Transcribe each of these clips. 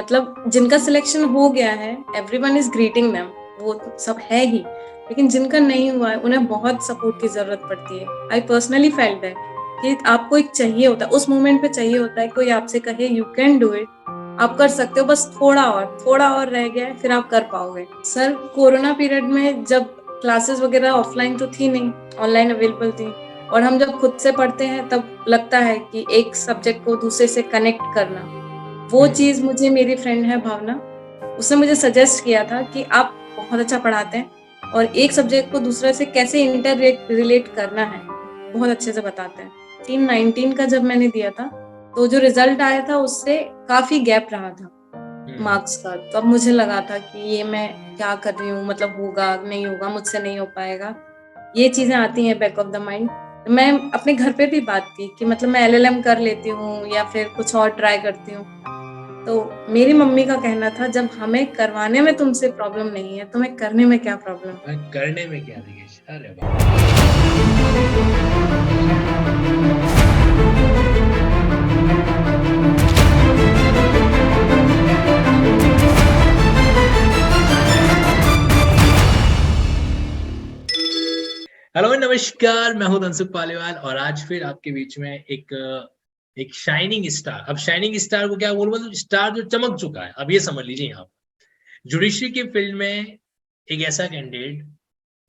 मतलब जिनका सिलेक्शन हो गया है, एवरीवन इज ग्रीटिंग देम, वो सब है ही, लेकिन जिनका नहीं हुआ है उन्हें बहुत सपोर्ट की जरूरत पड़ती है। आई पर्सनली फेल्ट दैट कि आपको एक चाहिए होता है, उस मोमेंट पे चाहिए होता है कोई आपसे कहे यू कैन डू इट, आप कर सकते हो, बस थोड़ा और रह गया है, फिर आप कर पाओगे। सर कोरोना पीरियड में जब क्लासेस वगैरह ऑफलाइन तो थी नहीं, ऑनलाइन अवेलेबल थी, और हम जब खुद से पढ़ते हैं तब लगता है कि एक सब्जेक्ट को दूसरे से कनेक्ट करना, वो चीज मुझे मेरी फ्रेंड है भावना, उसने मुझे सजेस्ट किया था कि आप बहुत अच्छा पढ़ाते हैं और एक सब्जेक्ट को दूसरे से कैसे इंटर रिलेट करना है बहुत अच्छे से बताते हैं। 19 का जब मैंने दिया था तो जो रिजल्ट आया था उससे काफी गैप रहा था मार्क्स का, तो अब मुझे लगा था कि ये मैं क्या कर रही हूँ, मतलब होगा नहीं होगा, मुझसे नहीं हो पाएगा, ये चीजें आती हैं बैक ऑफ द माइंड। मैं अपने घर पे भी बात की कि मतलब मैं एलएलएम कर लेती हूँ या फिर कुछ और ट्राई करती हूँ, तो मेरी मम्मी का कहना था जब हमें करवाने में तुमसे प्रॉब्लम नहीं है, तुम्हें करने में क्या प्रॉब्लम है। करने में क्या दिखेश, अरे वाह। हेलो नमस्कार, मैं हूं धनसुख पालीवाल और आज फिर आपके बीच में एक शाइनिंग स्टार। अब शाइनिंग स्टार को क्या बोलूं, मतलब स्टार जो चमक चुका है, अब ये समझ लीजिए आप जुडिशरी के फील्ड में एक ऐसा कैंडिडेट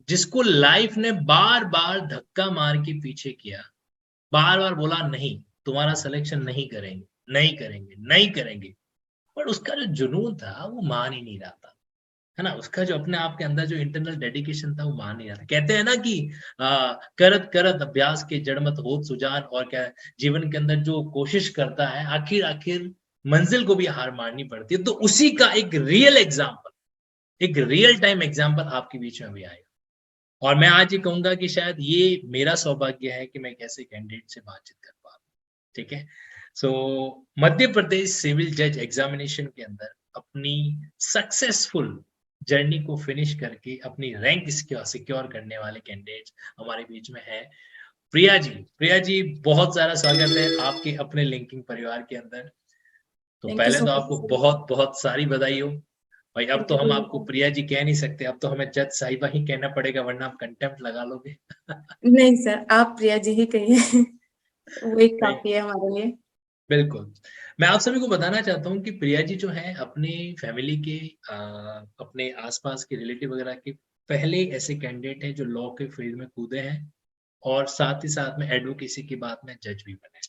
जिसको लाइफ ने बार बार धक्का मार के पीछे किया, बार बार बोला नहीं तुम्हारा सिलेक्शन नहीं करेंगे, नहीं करेंगे, नहीं करेंगे, पर उसका जो जुनून था वो मान ही नहीं रहा था, है ना। उसका जो अपने आप के अंदर जो इंटरनल डेडिकेशन था वो मान नहीं रहा था। कहते हैं ना कि करत करत अभ्यास के जड़ मत होत सुजान, और क्या जीवन के अंदर जो कोशिश करता है आखिर आखिर मंजिल को भी हार माननी पड़ती है। तो उसी का एक रियल एग्जाम्पल, एक रियल टाइम एग्जाम्पल आपके बीच में भी आएगा। और मैं आज ये कहूंगा कि शायद ये मेरा सौभाग्य है कि मैं एक ऐसे कैंडिडेट से बातचीत कर पा रहा हूँ। ठीक है। सो मध्य प्रदेश सिविल जज एग्जामिनेशन के अंदर अपनी सक्सेसफुल जर्नी को फिनिश करके अपनी रैंक सिक्योर करने वाले कैंडिडेट हमारे बीच में है प्रिया जी। प्रिया जी, बहुत सारा स्वागत है आपके अपने लिंकिंग परिवार के अंदर। तो थैंक यू पहले सो तो आपको मच। बहुत बहुत सारी बधाई हो भाई। अब थैंक तो यू हम आपको वेलकम। प्रिया जी कह नहीं सकते, अब तो हमें जज साहिबा ही कहना पड़ेगा, वरना आप कंटेम्प्ट लगा लोगे। नहीं सर, आप प्रिया जी ही कहिए, वो एक नहीं, काफी है हमारे लिए। बिल्कुल। मैं आप सभी को बताना चाहता हूँ कि प्रिया जी जो है अपने फैमिली के अपने आसपास के रिलेटिव वगैरह के पहले ऐसे कैंडिडेट हैं जो लॉ के फील्ड में कूदे हैं, और साथ ही साथ में एडवोकेसी की बात में जज भी बने।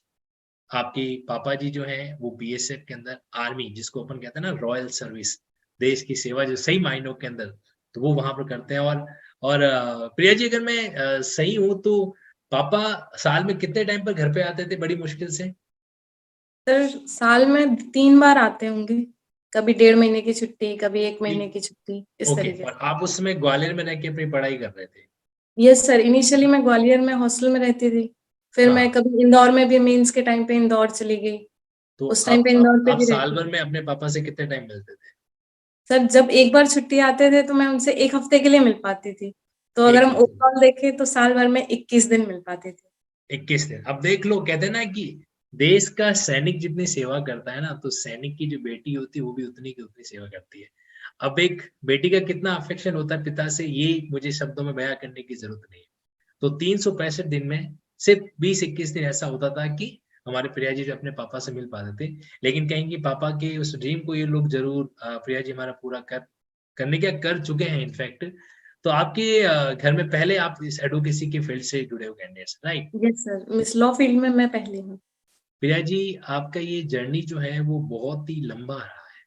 आपके पापा जी जो हैं वो बीएसएफ के अंदर आर्मी, जिसको अपन कहते हैं ना रॉयल सर्विस, देश की सेवा जो सही मायनों के अंदर, तो वो वहां पर करते हैं। और प्रिया जी, अगर मैं सही हूँ तो पापा साल में कितने टाइम पर घर पे आते थे बड़ी मुश्किल से? सर साल में 3 बार आते होंगे, कभी 1.5 महीने की छुट्टी, कभी 1 महीने की छुट्टी, इस ओके, तरीके और से। आप उस समय ग्वालियर में रह के अपनी पढ़ाई कर रहे थे? यस सर, इनिशियली मैं ग्वालियर में हॉस्टल में रहती थी, फिर मैं हाँ, कभी इंदौर में भी मेंस के टाइम पे इंदौर चली गई, तो उस टाइम पे इंदौर पे आप भी साल रहती भर थी। में अपने पापा से कितने टाइम मिलते थे? सर जब एक बार छुट्टी आते थे तो मैं उनसे 1 हफ्ते के लिए मिल पाती थी, तो अगर एक हम हफ्ते, ओवरऑल देखें तो साल भर में 21 दिन मिल पाती थी। 21 दिन। अब देख लो, कहते हैं ना कि देश का सैनिक जितनी सेवा करता है ना, तो सैनिक की जो बेटी होती है वो भी उतनी की उतनी सेवा करती है। अब एक बेटी का कितना अफेक्शन होता है पिता से, ये मुझे शब्दों में बयां करने की जरूरत नहीं है। तो 365 दिन में सिर्फ 20-21 दिन ऐसा होता था कि हमारे प्रिया जी जो अपने पापा से मिल पाते थे। लेकिन कहेंगे पापा के उस ड्रीम को ये लोग जरूर प्रिया जी हमारा पूरा करने क्या कर चुके हैं इनफैक्ट। तो आपके घर में पहले आप इस एडवोकेसी के फील्ड से जुड़े हो candidates, right? Yes sir, miss law field में मैं पहली हूँ। प्रिया जी, आपका ये जर्नी जो है वो बहुत ही लंबा रहा है,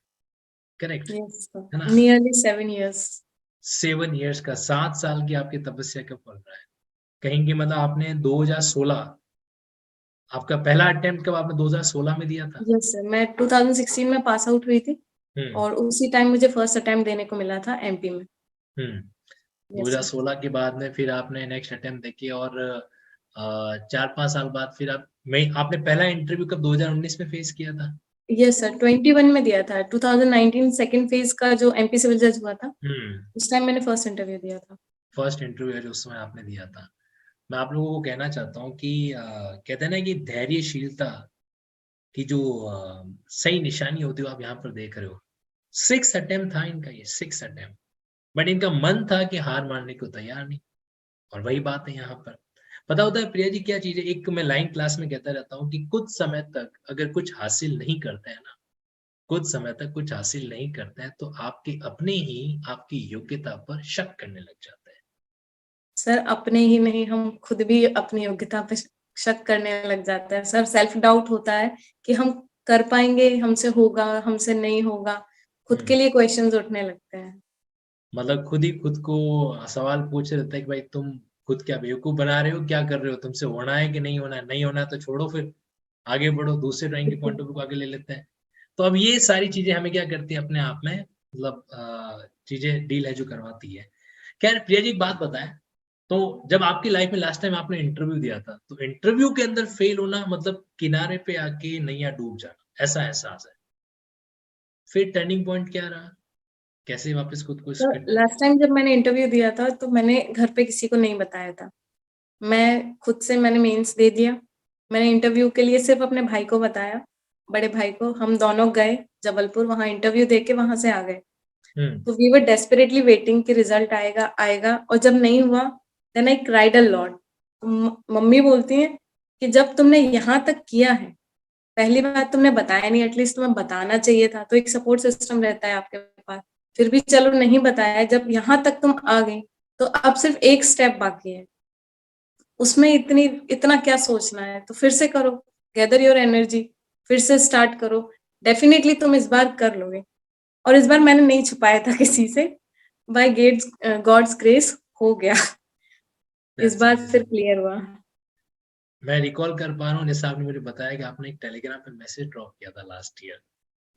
करेक्ट, यस सर, है ना? Nearly 7 years. 7 इयर्स का, 7 साल की आपकी तपस्या का फल रहा है। कहेंगे मतलब आपने 2016, आपका पहला अटेम्प्ट कब आपने 2016 में दिया था? यस सर, मैं 2016 में पास आउट हुई थी हम्म। और उसी टाइम मुझे फर्स्ट अटेम्प्ट देने को मिला था एमपी में। हम्म। Yes sir. 2016 के बाद में फिर आपने नेक्स्ट अटेम्प्ट देके, और 4-5 साल बाद फिर आपने पहला इंटरव्यू कब 2019 में फेस किया था? यस सर, 21 में दिया था। 2019 सेकंड फेज का जो एमपी सिविल जज हुआ था, हम्म। उस टाइम मैंने फर्स्ट इंटरव्यू दिया था। फर्स्ट इंटरव्यू है जो उस समय आपने दिया था। मैं आप लोगों को कहना चाहता हूँ कि कहते हैं ना कि धैर्यशीलता कि जो सही निशानी होती है वो आप यहाँ पर देख रहे हो। 6 अटेम्प्ट था इनका, ये 6 अटेम्प्ट, बट इनका मन था कि हार मानने को तैयार नहीं। और वही बात है यहाँ पर। पता होता है प्रिया जी क्या चीज है, एक मैं लाइन क्लास में कहता रहता हूँ कि कुछ समय तक अगर कुछ हासिल नहीं करते हैं ना, कुछ समय तक कुछ हासिल नहीं करते हैं तो आपके अपने ही आपकी योग्यता पर शक करने लग जाते हैं। सर अपने ही नहीं, हम खुद भी अपनी योग्यता पे शक करने लग जाते हैं सर। सेल्फ डाउट होता है कि हम कर पाएंगे, हमसे होगा, हमसे नहीं होगा, खुद के लिए क्वेश्चंस उठने लगते हैं। मतलब खुद ही खुद को सवाल पूछ रहे थे कि भाई तुम खुद क्या बेवकूफ बना रहे हो, क्या कर रहे हो, तुमसे होना है कि नहीं होना है, नहीं होना है तो छोड़ो, फिर आगे बढ़ो, दूसरे ड्राइंग के पॉइंट ऑफ व्यू को आगे ले लेते हैं। तो अब ये सारी चीजें हमें क्या करती है अपने आप में, मतलब चीजें डील है जो करवाती है। खैर प्रिया जी एक बात बताएं, तो जब आपकी लाइफ में लास्ट टाइम आपने इंटरव्यू दिया था तो इंटरव्यू के अंदर फेल होना मतलब किनारे पे आके नैया डूब जाना, ऐसा एहसास है। फिर टर्निंग पॉइंट क्या रहा, कैसे वापस खुद को तो फिट किया? लास्ट टाइम जब मैंने इंटरव्यू दिया था तो मैंने घर पे किसी को नहीं बताया था। मैं खुद से मैंने मेंस दे दिया। मैंने इंटरव्यू के लिए सिर्फ अपने भाई को बताया, बड़े भाई को। हम दोनों गए जबलपुर, वहां इंटरव्यू दे के वहां से आ गए। हम्म। तो वी वर डेस्परेटली वेटिंग कि रिजल्ट आएगा आएगा, और जब नहीं हुआ then I cried a lot. Mummy बोलती हैं कि जब तुमने यहाँ तक किया है, पहली बात तुमने बताया नहीं, एटलीस्ट तुम्हें बताना चाहिए था, तो एक सपोर्ट सिस्टम रहता है आपके पास। फिर भी चलो नहीं बताया, जब यहाँ तक तुम आ गई तो अब सिर्फ एक स्टेप बाकी है, उसमें इतना क्या सोचना है, तो फिर से करो, गैदर योर एनर्जी, फिर से स्टार्ट करो, डेफिनेटली तुम इस बार कर लोगे। और इस बार मैंने नहीं छुपाया था किसी से, बाय गेट्स गॉड्स ग्रेस हो गया। इस That's बार फिर amazing. क्लियर हुआ। मैं रिकॉल कर पा रहा हूँ जैसे आपने मुझे बताया कि आपने एक टेलीग्राम पे मैसेज ड्रॉप किया था लास्ट ईयर।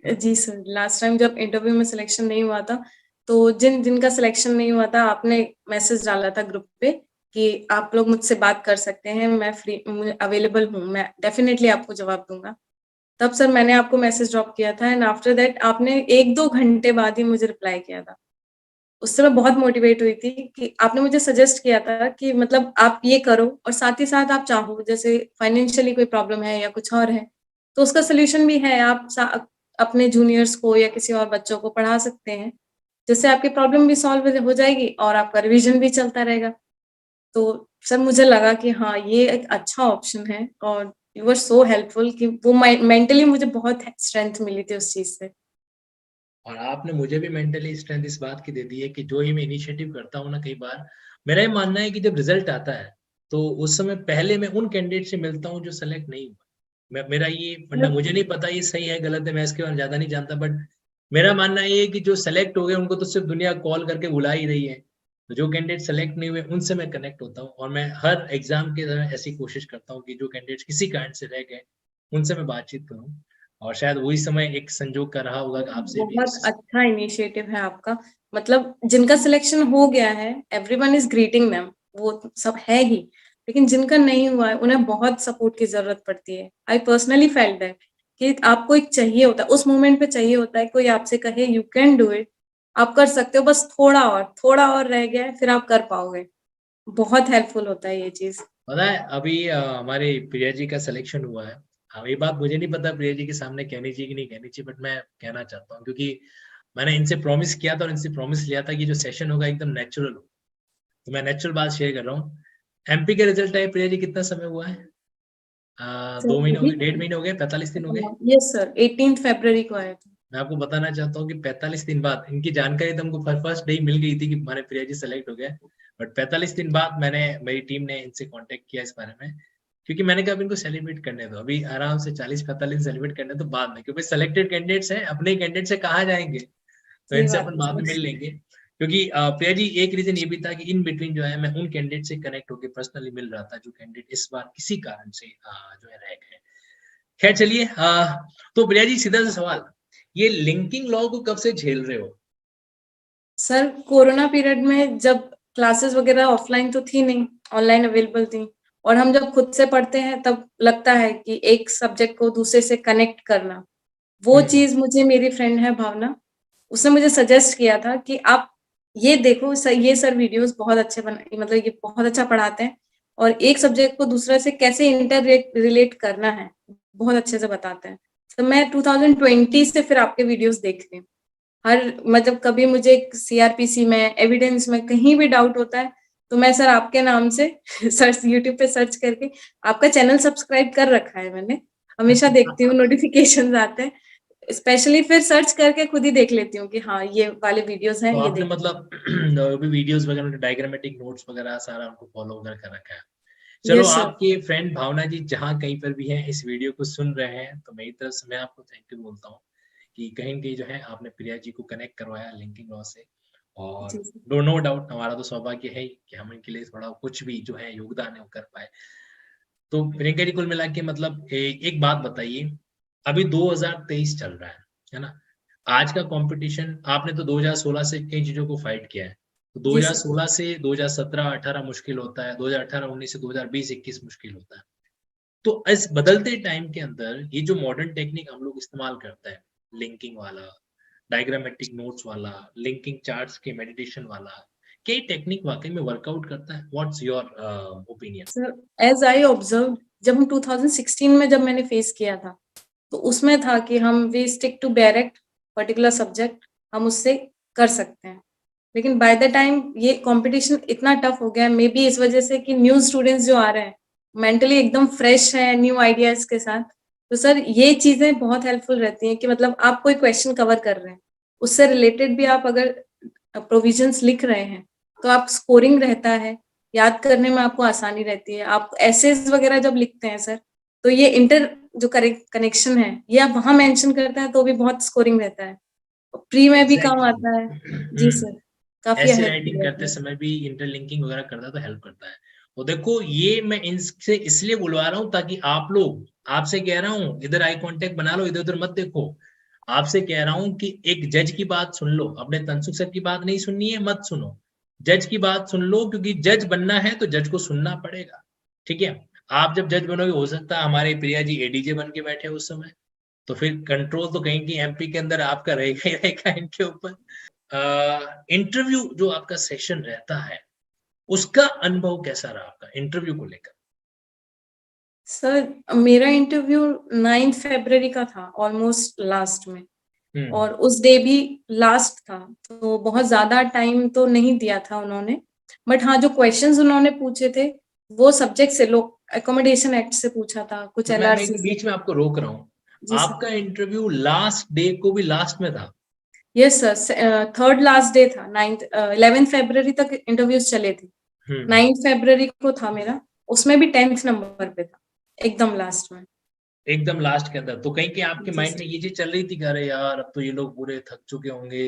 जी सर, लास्ट टाइम जब इंटरव्यू में सिलेक्शन नहीं हुआ था, तो जिनका सिलेक्शन नहीं हुआ था, आपने मैसेज डाला था ग्रुप पे कि आप लोग मुझसे बात कर सकते हैं, मैं फ्री अवेलेबल हूँ, मैं डेफिनेटली आपको जवाब दूंगा। तब सर मैंने आपको मैसेज ड्रॉप किया था, एंड आफ्टर दैट आपने 1-2 घंटे बाद ही मुझे रिप्लाई किया था। उससे मैं बहुत मोटिवेट हुई थी कि आपने मुझे सजेस्ट किया था कि मतलब आप ये करो, और साथ ही साथ आप चाहो जैसे फाइनेंशियली कोई प्रॉब्लम है या कुछ और है, तो उसका सॉल्यूशन भी है। आप अपने जूनियर्स को या किसी और बच्चों को पढ़ा सकते हैं, जिससे आपकी प्रॉब्लम भी सॉल्व हो जाएगी और आपका रिवीजन भी चलता रहेगा। तो सर मुझे लगा कि हाँ, ये एक अच्छा ऑप्शन है, और यू वर सो हेल्पफुल कि वो मेंटली मुझे बहुत स्ट्रेंथ मिली थी उस चीज से। और आपने मुझे भी मेंटली स्ट्रेंथ इस बात की दे दी है कि जो ही मैं इनिशिएटिव करता हूँ ना, कई बार मेरा ये मानना है कि जब रिजल्ट आता है तो उस समय पहले मैं उन कैंडिडेट से मिलता हूँ जो सेलेक्ट नहीं हुआ। मेरा ये फंडा, मुझे नहीं पता ये सही है गलत है, मैं इसके बारे में ज्यादा नहीं जानता, बट मेरा मानना ये है कि जो सेलेक्ट हो गए उनको तो सिर्फ दुनिया कॉल करके बुला ही रही है। तो जो कैंडिडेट सेलेक्ट नहीं हुए उनसे मैं कनेक्ट होता हूँ, और मैं हर एग्जाम के दौरान ऐसी कोशिश करता हूँ कि जो कैंडिडेट किसी कारण से रह गए उनसे मैं बातचीत करूँ। और शायद वही समय एक संजोग का रहा होगा कि आपसे भी बहुत अच्छा इनिशिएटिव है आपका। मतलब जिनका सिलेक्शन हो गया है, एवरीवन इज ग्रीटिंग देम, वो सब है ही। लेकिन जिनका नहीं हुआ है, उन्हें बहुत सपोर्ट की जरूरत पड़ती है। आई पर्सनली फेल्ट दैट कि आपको एक चाहिए होता है, उस मोमेंट पे चाहिए होता है कोई आपसे कहे यू कैन डू इट, आप कर सकते हो, बस थोड़ा और रह गया है, फिर आप कर पाओगे। बहुत हेल्पफुल होता है ये चीज। पता है अभी हमारे प्रिया जी का सिलेक्शन हुआ है। हाँ, ये बात मुझे नहीं पता प्रिया जी के सामने कहनी चाहिए कि नहीं कहनी चाहिए, बट मैं कहना चाहता हूँ क्योंकि मैंने इनसे प्रॉमिस किया था और इनसे प्रॉमिस लिया था कि जो सेशन होगा एकदम नेचुरल हो। तो मैं नेचुरल बात शेयर कर रहा हूँ। एमपी के रिजल्ट आए प्रिया जी, कितना समय हुआ है? 2 महीने हो गए, 1.5 महीने हो गए, 45 दिन हो गए। यस सर, 18 फरवरी को आया था। मैं आपको बताना चाहता हूँ कि 45 दिन बाद इनकी जानकारी तो हमको फर्स्ट डे ही मिल गई थी कि हमारे प्रिया जी सेलेक्ट हो गए। बट 45 दिन बाद मेरी टीम ने इनसे कांटेक्ट किया इस बारे में, क्योंकि मैंने कहा अब इनको सेलिब्रेट करने दो, अभी आराम से 40-45 सेलिब्रेट करने दो, बाद में क्योंकि सेलेक्टेड कैंडिडेट्स हैं, अपने कैंडिडेट से कहाँ जाएंगे, तो सही इनसे बात अपन है बाद में सर। मिल लेंगे। क्योंकि प्रिया जी एक रीजन ये भी था कि इन बिटवीन जो है मैं उन कैंडिडेट से कनेक्ट होकर पर्सनली मिल रहा था जो कैंडिडेट इस बार किसी कारण से जो है रह गए। खैर चलिए, तो प्रिया जी सीधा सा सवाल, ये लिंकिंग लॉ को कब से झेल रहे हो? सर कोरोना पीरियड में जब क्लासेस वगैरह ऑफलाइन तो थी नहीं, ऑनलाइन अवेलेबल थी, और हम जब खुद से पढ़ते हैं तब लगता है कि एक सब्जेक्ट को दूसरे से कनेक्ट करना, वो हम्म। चीज मुझे मेरी फ्रेंड है भावना, उसने मुझे सजेस्ट किया था कि आप ये देखो सर, ये सर वीडियोस बहुत अच्छे मतलब ये बहुत अच्छा पढ़ाते हैं, और एक सब्जेक्ट को दूसरे से कैसे इंटर रिलेट करना है, बहुत अच्छे से बताते हैं। तो मैं 2020 से फिर आपके वीडियोस देख रही हूँ। हर मतलब कभी मुझे सीआरपीसी में, एविडेंस में कहीं भी डाउट होता है तो मैं सर आपके नाम से सर्च यूट्यूब पे सर्च करके, आपका चैनल सब्सक्राइब कर रखा है मैंने, हमेशा देखती हूँ, नोटिफिकेशंस आते हैं, स्पेशली फिर सर्च करके खुद ही देख लेती हूँ कि हाँ ये वाले वीडियोस हैं, तो ये आपने देख। मतलब भी वीडियोस वगैरह, डायग्रामेटिक नोट्स वगैरह सारा उनको फॉलो वगैरह कर रखा है। चलो, यस सर। आपके फ्रेंड भावना जी जहाँ कहीं पर भी हैं, इस वीडियो को सुन रहे हैं, तो मेरी तरफ से मैं आपको थैंक यू बोलता हूँ कि कहीं न कहीं जो है आपने प्रिया जी को कनेक्ट करवाया लिंकिंग लॉ से। और जी सर। नो डाउट हमारा तो सौभाग्य है ही कि हम इनके लिए थोड़ा कुछ भी जो है योगदान है वो कर पाए। तो प्रियंका जी, कुल मिला के मतलब एक बात बताइए, अभी 2023 चल रहा है ना? आज का कंपटीशन, आपने तो 2016 से कई चीजों को फाइट किया है, तो जी सर। 2016 से 2017-18 मुश्किल होता है, 2018-19 से 2020-21 मुश्किल होता है। तो इस बदलते टाइम के अंदर ये जो मॉडर्न टेक्निक हम लोग इस्तेमाल करते हैं, लिंकिंग वाला, डायग्रामेटिक नोट्स वाला, लिंकिंग चार्ट्स के मेडिटेशन वाला, क्या ये टेक्निक वाकई में वर्कआउट करता है? What's your opinion? Sir as I observe, जब हम 2016 में जब मैंने फेस किया था, तो उसमें था कि हम we stick to direct particular subject, हम उससे कर सकते हैं। लेकिन बाय द टाइम ये कंपटीशन इतना टफ हो गया है, मे बी इस वजह से कि न्यू स्टूडेंट्स जो आ रहे हैं मेंटली एकदम फ्रेश है न्यू आइडियाज के साथ, तो सर ये चीजें बहुत हेल्पफुल रहती हैं कि मतलब आप कोई क्वेश्चन कवर कर रहे हैं, उससे रिलेटेड भी आप अगर प्रोविजंस लिख रहे हैं तो आप स्कोरिंग रहता है, याद करने में आपको आसानी रहती है। आप एसेज वगैरह जब लिखते हैं सर, तो ये इंटर जो कनेक्शन है ये आप वहां मेंशन करते हैं तो भी बहुत स्कोरिंग रहता है, प्री में भी काम आता है। जी एग्जैक्टली। सर, काफी ऐसे हेल्पफुल राइटिंग रहता करते है। समय भी इंटरलिंकिंग वगैरह करता है तो हेल्प करता है। और देखो, ये मैं इनसे इसलिए बुलवा रहा हूँ ताकि आप लोग, आपसे कह रहा हूँ इधर आई कांटेक्ट बना लो, इधर उधर मत देखो। आपसे कह रहा हूँ कि एक जज की बात सुन लो, अपने तनसुख सर की बात नहीं सुननी है, मत सुनो। जज की बात सुन लो, क्योंकि जज बनना है तो जज को सुनना पड़ेगा। ठीक है? आप जब जज बनोगे, हो सकता है हमारे प्रिया जी एडीजे बन के बैठे उस समय, तो फिर कंट्रोल तो कहीं की एमपी के अंदर आपका रहेगा ही रहेगा इनके ऊपर। इंटरव्यू जो आपका सेशन रहता है, उसका अनुभव कैसा रहा आपका इंटरव्यू को लेकर? सर मेरा इंटरव्यू 9 फरवरी का था, ऑलमोस्ट लास्ट में, और उस डे भी लास्ट था, तो बहुत ज्यादा टाइम तो नहीं दिया था उन्होंने। बट हाँ, जो क्वेश्चंस उन्होंने पूछे थे वो सब्जेक्ट से, लोग अकोमोडेशन एक्ट से पूछा था, कुछ मैं एलआरसी से। बीच में आपको रोक रहा हूँ। जी सर। आपका इंटरव्यू लास्ट डे को भी लास्ट में था? Yes sir, third last day था, 11 फरवरी तक इंटरव्यूज चले थे, हम्म 9 फरवरी को था मेरा, उसमें भी 10th नंबर पे था, एकदम लास्ट में। एकदम लास्ट के अंदर, तो कहीं के आपके जी माइंड में सर। ये चीज चल रही थी कि अरे यार, अब तो ये लोग पूरे थक चुके होंगे,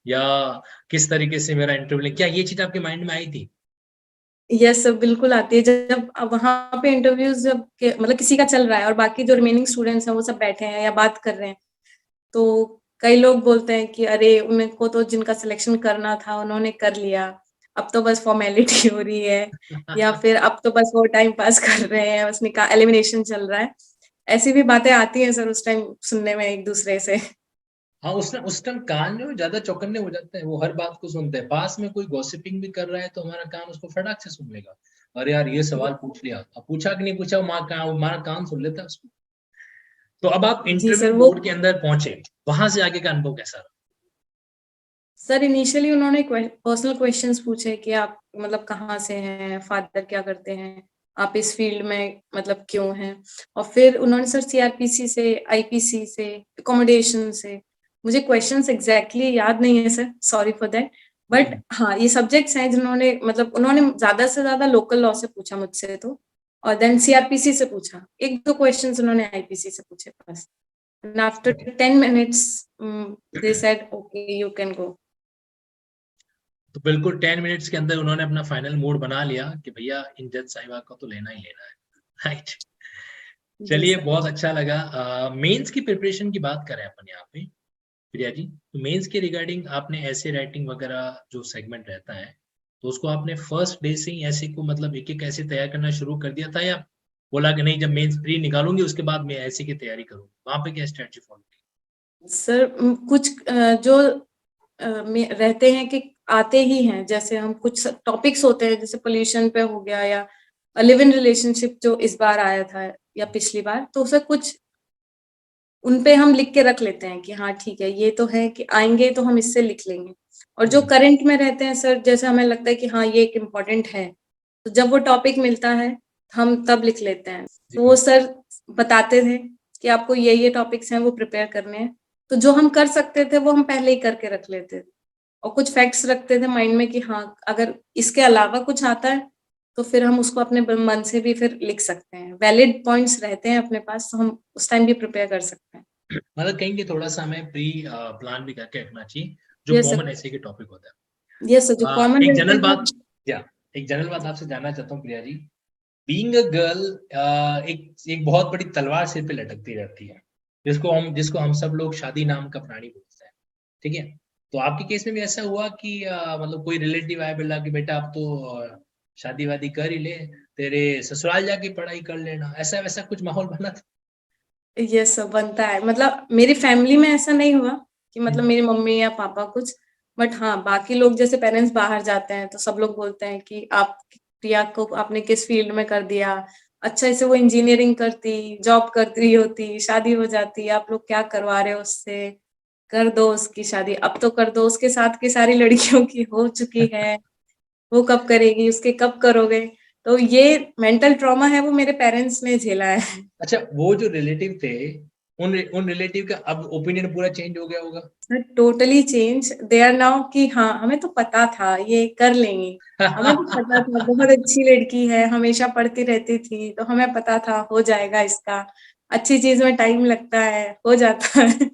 या किस तरीके से मेरा इंटरव्यू, क्या ये चीज आपके माइंड में आई थी? यस सर, बिल्कुल आती है, जब अब वहां पे इंटरव्यूज जब मतलब किसी का चल रहा है और बाकी जो रिमेनिंग स्टूडेंट्स हैं वो सब बैठे हैं या बात कर रहे हैं, तो कई लोग बोलते हैं कि अरे उनको तो जिनका सिलेक्शन करना था उन्होंने कर लिया, अब तो बस फॉर्मेलिटी हो रही है, या फिर अब तो बस वो टाइम पास कर रहे हैं, बस निकाल एलिमिनेशन चल रहा है। ऐसी भी बातें आती हैं सर उस टाइम सुनने में एक दूसरे से। हाँ, उस टाइम कान जो है ज्यादा चौकन्ने हो जाते हैं, वो हर बात को सुनते हैं। पास में कोई गॉसिपिंग भी कर रहा है तो हमारा कान उसको फटाक से सुन लेगा। अरे यार, ये सवाल पूछ लिया, अब पूछा कि नहीं पूछा, हमारा कान सुन लेता है उसको। तो अब आप जी इंटरव्यू सर। वो बोर्ड के अंदर पहुंचे, वहां से आगे का अनुभव कैसा रहा? सर इनिशियली उन्होंने पर्सनल क्वेश्चंस पूछे कि आप मतलब कहाँ से हैं, फादर क्या करते हैं, आप इस फील्ड में मतलब क्यों हैं, और फिर उन्होंने सर सीआरपीसी से, आईपीसी से, अकोमोडेशन से, मुझे क्वेश्चंस एग्जैक्टली याद नहीं है sir, sorry for that, but hmm हाँ ये सब्जेक्ट्स हैं जिन्होंने मतलब उन्होंने ज्यादा से ज्यादा लोकल लॉ से पूछा मुझसे, तो और देन सीआरपीसी से पूछा, एक दो क्वेश्चंस उन्होंने आईपीसी से पूछे बस। And after okay. 10 minutes, they said, okay, you can go. तो बिल्कुल 10 मिनट्स के अंदर उन्होंने अपना फाइनल मूड बना लिया कि भैया इन जज साहिबा को तो लेना ही लेना है। राइट। जी चलिए, सर। बहुत अच्छा लगा। मेंस की प्रिपरेशन की बात करें अपन यहाँ पे, प्रिया जी, तो मेंस के रिगार्डिंग आपने ऐसे राइटिंग वगैरह जो सेगमेंट रहता है, तो उसको आपने फर्स्ट डे से ही ऐसे को मतलब एक एक ऐसे तैयार करना शुरू कर दिया था, या बोला कि नहीं, जब मेंस प्री निकालूंगी उसके बाद मैं ऐसे की तैयारी करूंगी? वहां पे क्या स्ट्रेटजी फॉलो की? सर कुछ जो रहते हैं कि आते ही हैं, जैसे हम कुछ टॉपिक्स होते हैं जैसे पोल्यूशन पे हो गया, या लिव इन रिलेशनशिप जो इस बार आया था या पिछली बार, तो उसे कुछ उन पे हम लिख के रख लेते हैं कि हाँ ठीक है, ये तो है कि आएंगे तो हम इससे लिख लेंगे। और जो करंट में रहते हैं सर, जैसे हमें लगता है कि हाँ ये एक इम्पोर्टेंट है, तो जब वो टॉपिक मिलता है हम तब लिख लेते हैं। तो वो सर बताते थे कि आपको ये टॉपिक्स हैं वो प्रिपेयर करने हैं, तो जो हम कर सकते थे वो हम पहले ही करके रख लेते थे, और कुछ फैक्ट्स रखते थे माइंड में कि हाँ अगर इसके अलावा कुछ आता है तो फिर हम उसको अपने मन से भी फिर लिख सकते हैं, वैलिड पॉइंट्स रहते हैं अपने पास, तो हम उस टाइम भी प्रिपेयर कर सकते हैं। मतलब कहेंगे थोड़ा सा हमें प्री प्लान भी करके रखना चाहिए जो ये कॉमन सर, ऐसे के टॉपिक होता ये सर जो है। कॉमन एक रहते जनरल हैं। बात, या एक जनरल बात आपसे जानना चाहता हूँ Priya ji. Being a girl, एक बहुत बड़ी तलवार सिर पे लटकती रहती है, जिसको हम सब लोग शादी नाम का प्राणी बोलते हैं, ठीक है। तो आपके केस में भी ऐसा हुआ कि मतलब कोई रिलेटिव आया बोला कि बेटा अब तो शादी वादी कर ही ले, तेरे ससुराल जाके पढ़ाई कर लेना, ऐसा वैसा कुछ माहौल बना था? ये सब बनता है, मतलब मेरी फैमिली में ऐसा नहीं हुआ कि मतलब मेरी मम्मी या पापा कुछ, बट हाँ बाकी लोग जैसे पेरेंट्स बाहर जाते हैं तो सब लोग बोलते हैं कि आप प्रिया को आपने किस फील्ड में कर दिया, अच्छा इसे वो इंजीनियरिंग करती, जॉब करती होती, शादी हो जाती, आप लोग क्या करवा रहे हो उससे, कर दो उसकी शादी, अब तो कर दो, उसके साथ की सारी लड़कियों की हो चुकी है, वो कब करेगी, उसके कब करोगे। तो ये मेंटल ट्रॉमा है वो मेरे पेरेंट्स ने झेला है। अच्छा, वो जो रिलेटिव थे, उन रिलेटिव का अब ओपिनियन पूरा चेंज हो गया होगा? Totally change, they are now कि हाँ हमें तो पता था ये कर लेंगी, हमें तो पता था बहुत अच्छी लड़की है, हमेशा पढ़ती रहती थी, तो हमें पता था हो जाएगा इसका, अच्छी चीज में टाइम लगता है, हो जाता है।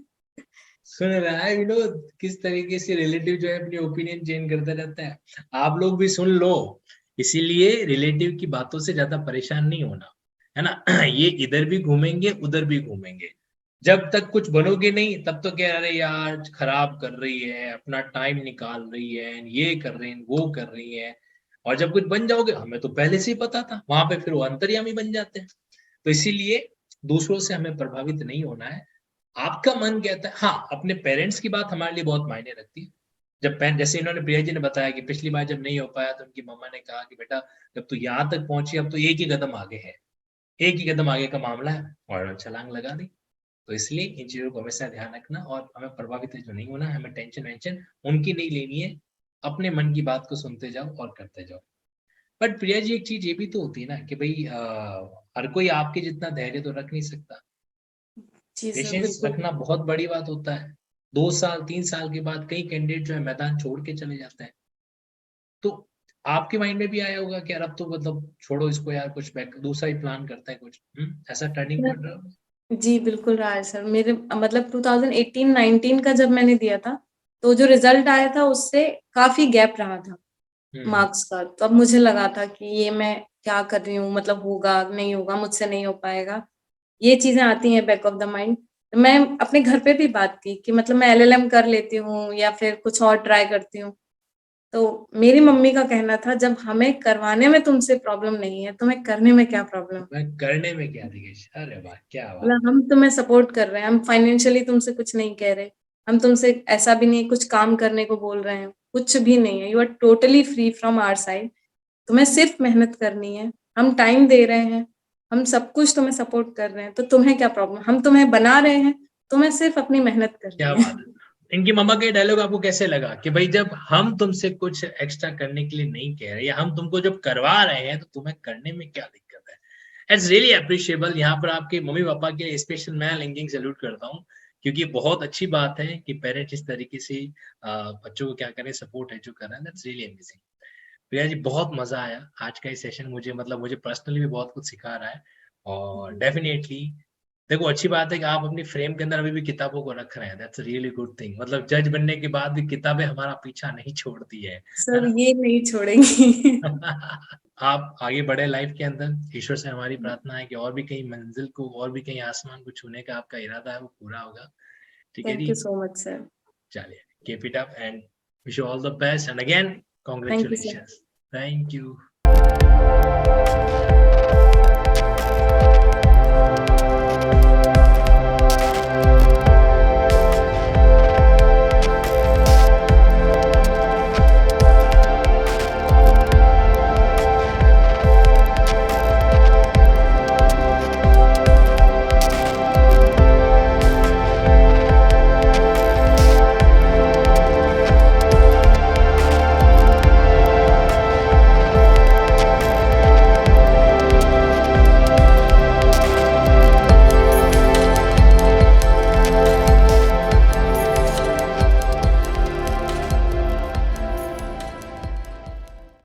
सुन रहा है विनोद, किस तरीके से रिलेटिव जो है अपनी ओपिनियन चेंज करता रहता है। आप लोग भी सुन लो, इसीलिए रिलेटिव की बातों से ज्यादा परेशान नहीं होना, है ना। ये इधर भी घूमेंगे उधर भी घूमेंगे, जब तक कुछ बनोगे नहीं तब तो कह रहे यार खराब कर रही है, अपना टाइम निकाल रही है, ये कर रही है, वो कर रही है। और जब कुछ बन जाओगे, हमें तो पहले से ही पता था, वहां पे फिर वो अंतर्यामी बन जाते हैं। तो इसीलिए दूसरों से हमें प्रभावित नहीं होना है। आपका मन कहता है, हाँ अपने पेरेंट्स की बात हमारे लिए बहुत मायने रखती है। जब जैसे इन्होंने प्रिया जी ने बताया कि पिछली बार जब नहीं हो पाया तो उनकी मम्मा ने कहा कि बेटा जब तू यहाँ तक पहुंची अब तो एक ही कदम आगे है, एक ही कदम आगे का मामला है, और छलांग लगा दी। तो इसलिए इन चीजों को हमेशा ध्यान रखना और हमें प्रभावित जो नहीं होना, हमें टेंशन वेंशन उनकी नहीं लेनी है, अपने मन की बात को सुनते जाओ और करते जाओ। बट प्रिया जी एक चीज ये भी तो होती है ना कि भाई हर कोई आपके जितना धैर्य तो रख नहीं सकता। जी सर पेशेंस बिल्कुल। रखना बहुत बड़ी बात होता है। 2 साल 3 साल के बाद कई कैंडिडेट जो है मैदान छोड़ के चले जाते हैं। तो आपके माइंड में भी आया होगा कि यार अब तो मतलब छोड़ो इसको यार, कुछ बैक दूसरा ही प्लान करता है कुछ, ऐसा टर्निंग पॉइंट रहा? जी बिल्कुल रहा है सर, मेरे मतलब 2018-19 का जब मैंने दिया था, तो जो रिजल्ट आया था उससे काफी गैप रहा था हम्म मार्क्स का, तब मुझे लगा था कि ये मैं क्या कर रही हूँ, मतलब होगा नहीं होगा, मुझसे नहीं हो पाएगा, ये चीजें आती हैं बैक ऑफ द माइंड। मैं अपने घर पे भी बात की कि मतलब मैं एलएलएम कर लेती हूँ या फिर कुछ और ट्राई करती हूँ, तो मेरी मम्मी का कहना था जब हमें करवाने में तुमसे प्रॉब्लम नहीं है, तुम्हें करने में क्या प्रॉब्लम, मैं करने में क्या दिखेश, अरे वाह क्या बात। मतलब हम तुम्हें सपोर्ट कर रहे हैं, हम फाइनेंशियली तुमसे कुछ नहीं कह रहे, हम तुमसे ऐसा भी नहीं कुछ काम करने को बोल रहे हैं, कुछ भी नहीं है, you are totally free from our side, तुम्हें सिर्फ मेहनत करनी है, हम टाइम दे रहे हैं, हम सब कुछ तुम्हें सपोर्ट कर रहे हैं, तो तुम्हें क्या प्रॉब्लम, हम तुम्हें बना रहे हैं, तुम्हें सिर्फ अपनी मेहनत क्या करनी है। बात है। इनकी मम्मा का डायलॉग आपको कैसे लगा कि भाई जब हम तुमसे कुछ एक्स्ट्रा करने के लिए नहीं कह रहे या हम तुमको जब करवा रहे हैं तो तुम्हें करने में क्या दिक्कत है? It's really appreciable. यहाँ पर आपके मम्मी पापा के स्पेशल मैं लिंकिंग सैल्यूट करता हूँ, क्योंकि बहुत अच्छी बात है कि पेरेंट्स इस तरीके से बच्चों को क्या करें, सपोर्ट है जो कर रहे हैं, that's really amazing. Priya ji बहुत मजा आया आज का ये सेशन, मुझे पर्सनली भी बहुत कुछ सिखा रहा है। और डेफिनेटली देखो अच्छी बात है कि आप अपनी फ्रेम के अंदर अभी भी किताबों को रख रहे हैं, दैट्स रियली गुड थिंग। मतलब जज बनने के बाद भी किताबें हमारा पीछा नहीं छोड़ती है सर ना। ये नहीं छोड़ेंगी। आप आगे बढ़े लाइफ के अंदर, ईश्वर से हमारी प्रार्थना है कि और भी कहीं मंजिल को, और भी कहीं आसमान को छूने का आपका इरादा है वो पूरा होगा। ठीक है thank ji, you so much sir. चलिए keep it up and wish you all the best and again thank you sir. Congratulations. Thank you.